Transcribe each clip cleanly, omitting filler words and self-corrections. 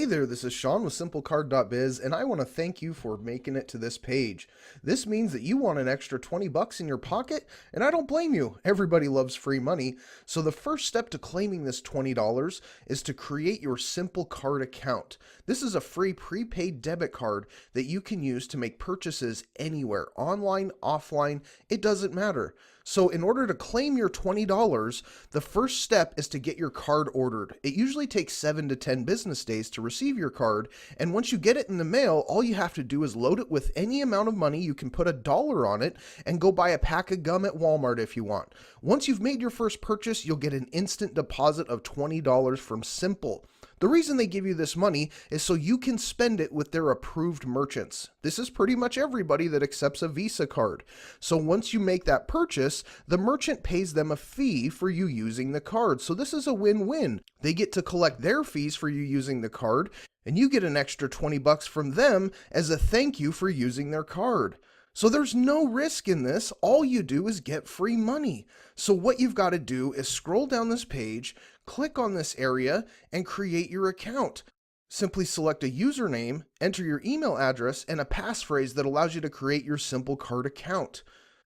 Hey there, this is Sean with SimpleCard.biz, and I want to thank you for making it to this page. This means that you want an extra 20 bucks in your pocket, and I don't blame you. Everybody loves free money. So the first step to claiming this $20 is to create your SimpleCard account. This is a free prepaid debit card that you can use to make purchases anywhere, online, offline, it doesn't matter. So in order to claim your $20, the first step is to get your card ordered. It usually takes 7 to 10 business days to receive your card, and once you get it in the mail, all you have to do is load it with any amount of money. You can put $1 on it and go buy a pack of gum at Walmart if you want. Once you've made your first purchase, you'll get an instant deposit of $20 from Simple. The reason they give you this money is so you can spend it with their approved merchants. This is pretty much everybody that accepts a Visa card. So once you make that purchase, the merchant pays them a fee for you using the card. So this is a win-win. They get to collect their fees for you using the card, and you get an extra 20 bucks from them as a thank you for using their card. So there's no risk in this. All you do is get free money. So what you've got to do is scroll down this page, click on this area, and create your account. Simply select a username, enter your email address, and a passphrase that allows you to create your SimpleCard account.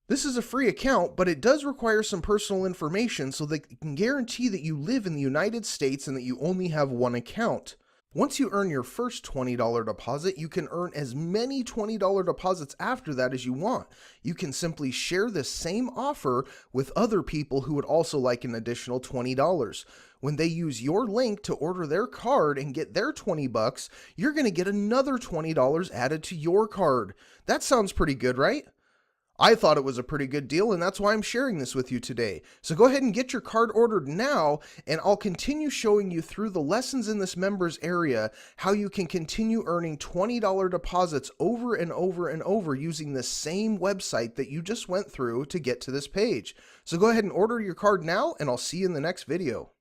This is a free account, but it does require some personal information so that it can guarantee that you live in the United States and that you only have one account. Once you earn your first $20 deposit, you can earn as many $20 deposits after that as you want. You can simply share this same offer with other people who would also like an additional $20. When they use your link to order their card and get their 20 bucks, you're going to get another $20 added to your card. That sounds pretty good, right? I thought it was a pretty good deal, and that's why I'm sharing this with you today. So go ahead and get your card ordered now, and I'll continue showing you through the lessons in this members area how you can continue earning $20 deposits over and over and over using the same website that you just went through to get to this page. So go ahead and order your card now, and I'll see you in the next video.